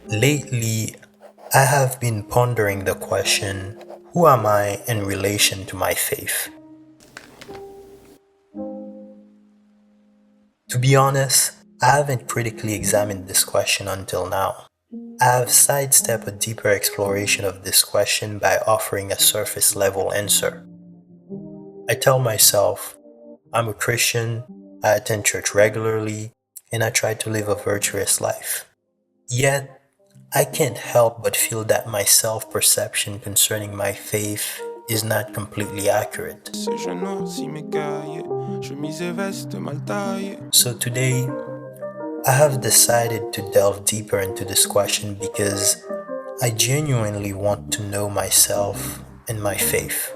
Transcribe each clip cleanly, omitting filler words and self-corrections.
Lately, I have been pondering the question, who am I in relation to my faith? To be honest, I haven't critically examined this question until now. I have sidestepped a deeper exploration of this question by offering a surface level answer. I tell myself, I'm a Christian, I attend church regularly, and I try to live a virtuous life. Yet, I can't help but feel that my self perception concerning my faith is not completely accurate. So today, I have decided to delve deeper into this question because I genuinely want to know myself and my faith.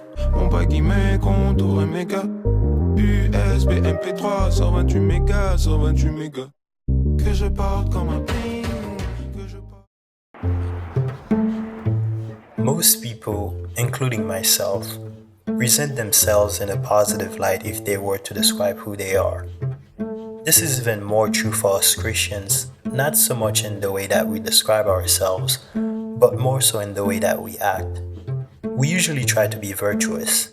Most people, including myself, present themselves in a positive light if they were to describe who they are. This is even more true for us Christians, not so much in the way that we describe ourselves, but more so in the way that we act. We usually try to be virtuous.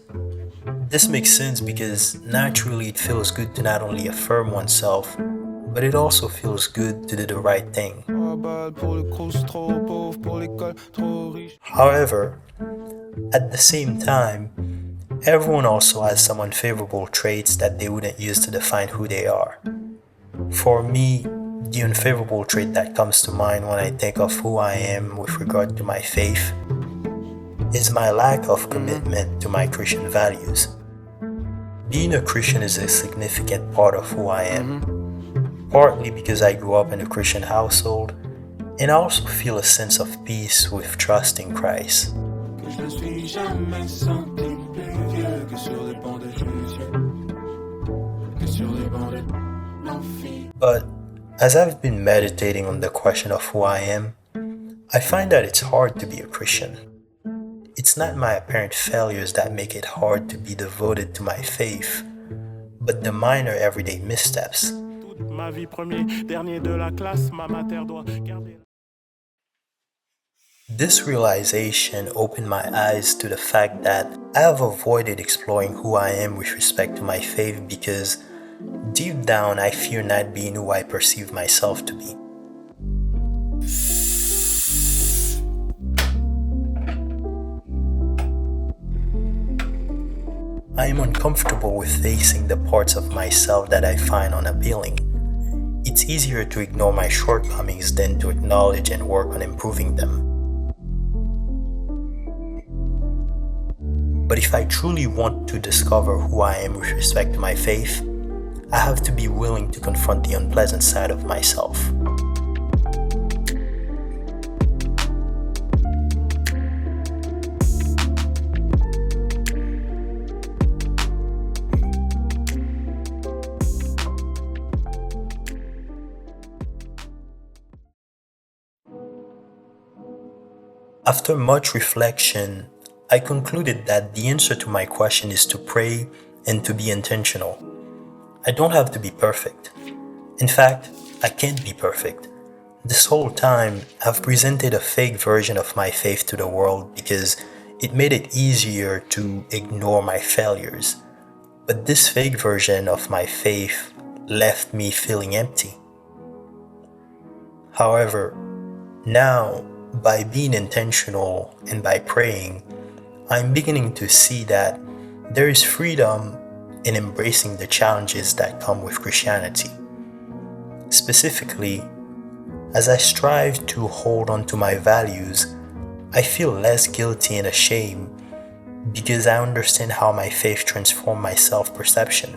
This makes sense because naturally it feels good to not only affirm oneself, but it also feels good to do the right thing. However, at the same time, everyone also has some unfavorable traits that they wouldn't use to define who they are. For me, the unfavorable trait that comes to mind when I think of who I am with regard to my faith is my lack of commitment to my Christian values. Being a Christian is a significant part of who I am, partly because I grew up in a Christian household, and I also feel a sense of peace with trusting Christ. But as I've been meditating on the question of who I am, I find that it's hard to be a Christian. It's not my apparent failures that make it hard to be devoted to my faith, but the minor everyday missteps. This realization opened my eyes to the fact that I have avoided exploring who I am with respect to my faith because deep down I fear not being who I perceive myself to be. I am uncomfortable with facing the parts of myself that I find unappealing. It's easier to ignore my shortcomings than to acknowledge and work on improving them. But if I truly want to discover who I am with respect to my faith, I have to be willing to confront the unpleasant side of myself. After much reflection, I concluded that the answer to my question is to pray and to be intentional. I don't have to be perfect. In fact, I can't be perfect. This whole time, I've presented a fake version of my faith to the world because it made it easier to ignore my failures. But this fake version of my faith left me feeling empty. However, now, by being intentional and by praying, I'm beginning to see that there is freedom in embracing the challenges that come with Christianity. Specifically, as I strive to hold on to my values, I feel less guilty and ashamed because I understand how my faith transformed my self-perception.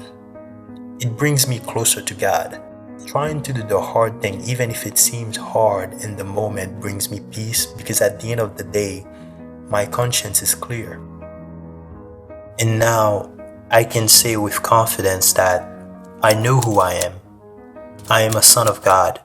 It brings me closer to God. Trying to do the hard thing, even if it seems hard in the moment, brings me peace because at the end of the day, my conscience is clear. And now, I can say with confidence that I know who I am. I am a son of God.